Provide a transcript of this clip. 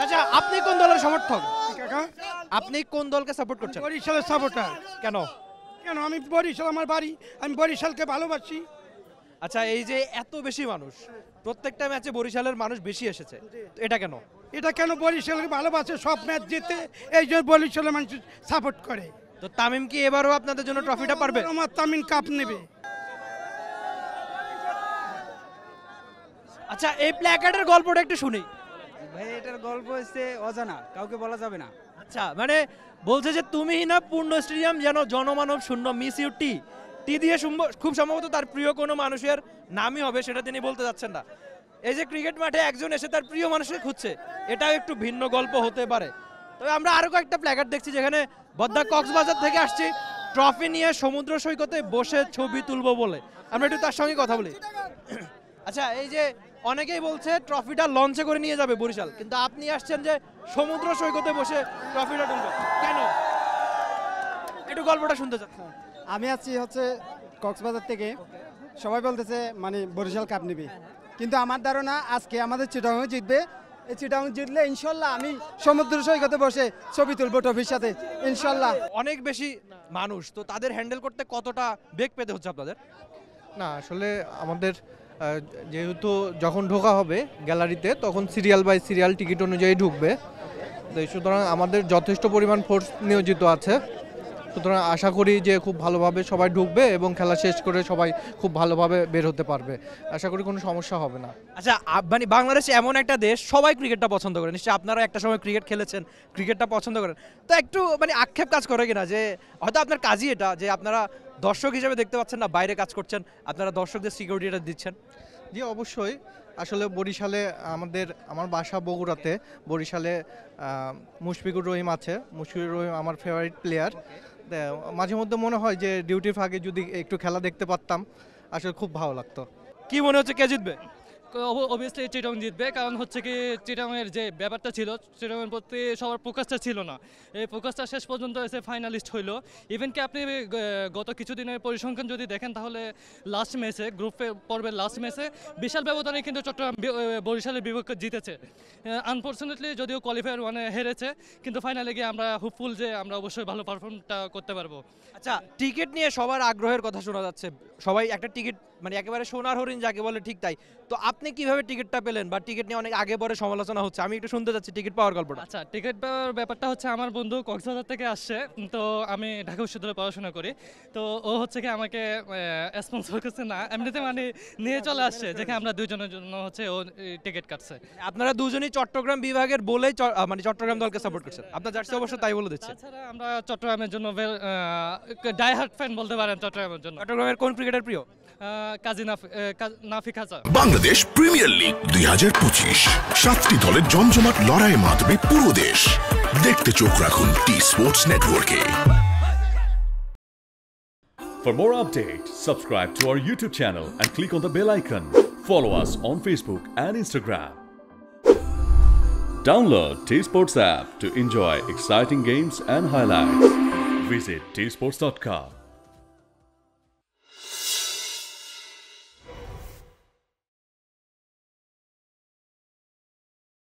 আচ্ছা, আপনি কোন দলের সমর্থক? কাকা আপনি কোন দলকে সাপোর্ট করছেন? বরিশালের সাপোর্টার। কেন? কেন আমি বরিশাল আমার বাড়ি, আমি বরিশালকে ভালোবাসি। আচ্ছা, এই যে এত বেশি মানুষ, প্রত্যেকটা ম্যাচে বরিশালের মানুষ বেশি এসেছে, তো এটা কেন? এটা কেন বরিশালকে ভালোবাসে, সব ম্যাচ জিতে, এই জন্য বরিশালের মানুষ সাপোর্ট করে। তো তামিম কি এবারও আপনাদের জন্য ট্রফিটা পারবে? আমার তামিম কাপ নেবে। আচ্ছা, এই প্ল্যাকার্ডের গল্পটা একটু শুনি। ভাই এটার গল্প হচ্ছে অজানা, কাউকে বলা যাবে না। আচ্ছা, মানে বলছে যে তুমি না পূর্ণ স্টেডিয়াম যেন জনমানব শূন্য, মিস ইউ টি টি দিয়ে খুব সম্ভবত তার প্রিয় কোনো মানুষের নামই হবে, সেটা তিনি বলতে যাচ্ছেন না। এই যে ক্রিকেট মাঠে একজন এসে তার প্রিয় মানুষকে খুঁজছে, এটাও একটু ভিন্ন গল্প হতে পারে। তবে আমরা আরো কয়েকটা প্ল্যাকার্ড দেখছি যেখানে বদ্দা কক্সবাজার থেকে আসছি ট্রফি নিয়ে সমুদ্র সৈকতে বসে ছবি তুলবো বলে। আমরা একটু তার সঙ্গে কথা বলি। আচ্ছা, এই যে অনেকেই বলছে ট্রফিটা লঞ্চে করে নিয়ে যাবে বরিশাল, কিন্তু আপনি আসছেন যে সমুদ্র সৈকতে বসে ট্রফিটা তুলবে, কেন? একটু গল্পটা শুনতে চাচ্ছি। আমি আছি হচ্ছে কক্সবাজার থেকে, সবাই বলতেছে মানে বরিশাল কাপ নেবে, কিন্তু আমার ধারণা আজকে আমাদের চিটাগাং জিতবে। এই চিটাগাং জিতলে ইনশাল্লাহ আমি সমুদ্র সৈকতে বসে ছবি তুলবো ট্রফির সাথে ইনশাল্লাহ। অনেক বেশি মানুষ, তো তাদের হ্যান্ডেল করতে কতটা বেগ পেতে হচ্ছে আপনাদের? না আসলে আমাদের যেহেতু যখন ঢোকা হবে গ্যালারিতে তখন সিরিয়াল বাই সিরিয়াল টিকিট অনুযায়ী ঢুকবে, তো সুতরাং আমাদের যথেষ্ট পরিমাণ ফোর্স নিয়োজিত আছে। সুতরাং আশা করি যে খুব ভালোভাবে সবাই ঢুকবে এবং খেলা শেষ করে সবাই খুব ভালোভাবে বের হতে পারবে। আশা করি কোনো সমস্যা হবে না। আচ্ছা, মানে বাংলাদেশ এমন একটা দেশ, সবাই ক্রিকেটটা পছন্দ করে, নিশ্চয়ই আপনারা একটা সময় ক্রিকেট খেলেছেন, ক্রিকেটটা পছন্দ করেন, তো একটু মানে আক্ষেপ কাজ করে কিনা যে হয়তো আপনার কাজই এটা যে আপনারা দর্শক হিসেবে দেখতে পাচ্ছেন না, বাইরে কাজ করছেন, আপনারা দর্শকদের সিকিউরিটিটা দিচ্ছেন? জি অবশ্যই। আসলে বরিশালে আমার বাসা বগুড়াতে, বরিশালে মুশফিকুর রহিম আছে। মুশফিকুর রহিম আমার ফেভারিট প্লেয়ার। মাঝে মধ্যে মনে হয় যে ডিউটির ফাঁকে যদি একটু খেলা দেখতে পারতাম, আসলে খুব ভালো লাগতো। কি মনে হচ্ছে কে জিতবে? অবভিয়াসলি চিটাগং জিতবে, কারণ হচ্ছে কি চিটাগংয়ের যে ব্যাপারটা ছিল, চিটাগংয়ের প্রতি সবার ফোকাসটা ছিল না, এই ফোকাসটা শেষ পর্যন্ত এসে ফাইনালিস্ট হইলো। ইভেন কি আপনি গত কিছুদিনের পরিসংখ্যান যদি দেখেন তাহলে লাস্ট ম্যাচে পর্বের লাস্ট ম্যাচে বিশাল ব্যবধানে কিন্তু চট্টগ্রাম বরিশালের বিপক্ষে জিতেছে। আনফর্চুনেটলি যদিও কোয়ালিফায়ার ওয়ানে হেরেছে, কিন্তু ফাইনালে গিয়ে আমরা হোপফুল যে আমরা অবশ্যই ভালো পারফর্মটা করতে পারবো। আচ্ছা, টিকিট নিয়ে সবার আগ্রহের কথা শোনা যাচ্ছে, সবাই একটা টিকিট মানে একেবারে সোনার হরিণ যাকে বলে, ঠিক তাই। তো আপনি কিভাবে টিকিটটা পেলেন, বা টিকিট নিয়ে অনেক আগে পরে সমালোচনা হচ্ছে, আমি একটু শুনতে চাচ্ছি টিকিট পাওয়ার গল্পটা। আচ্ছা, টিকিট পাওয়ার ব্যাপারটা হচ্ছে আমার বন্ধু কক্সবাজার থেকে আসছে, তো আমি ঢাকা বিশ্ববিদ্যালয়ে পড়াশোনা করি, তো ও হচ্ছে কি আমাকে স্পন্সর করছে না, এমনিতে মানে নিয়ে চলে আসছে, যেখানে আমরা দুইজনের জন্য হচ্ছে ও টিকিট কাটছে। আপনারা দুজনেই চট্টগ্রাম বিভাগের বলেই মানে চট্টগ্রাম দলকে সাপোর্ট করছেন, আপনার জার্সি অবশ্য তাই বলে দিচ্ছে। তাছাড়া আমরা চট্টগ্রামের জন্য ডাই হার্ট ফ্যান বলতে পারেন চট্টগ্রামের জন্য। চট্টগ্রামের কোন ক্রিকেটার প্রিয়? কাজী নাফি খাঁচা। বাংলাদেশ প্রিমিয়ার লিগ 2025, 7টি দলের জমজমাট লড়াইয়ে মাতবে পুরো দেশ। দেখতে চোখ রাখুন টি স্পোর্টস নেটওয়ার্কে। For more updates, subscribe to our YouTube channel and click on the bell icon. Follow us on Facebook and Instagram. Download T-Sports app to enjoy exciting games and highlights. Visit tsports.com.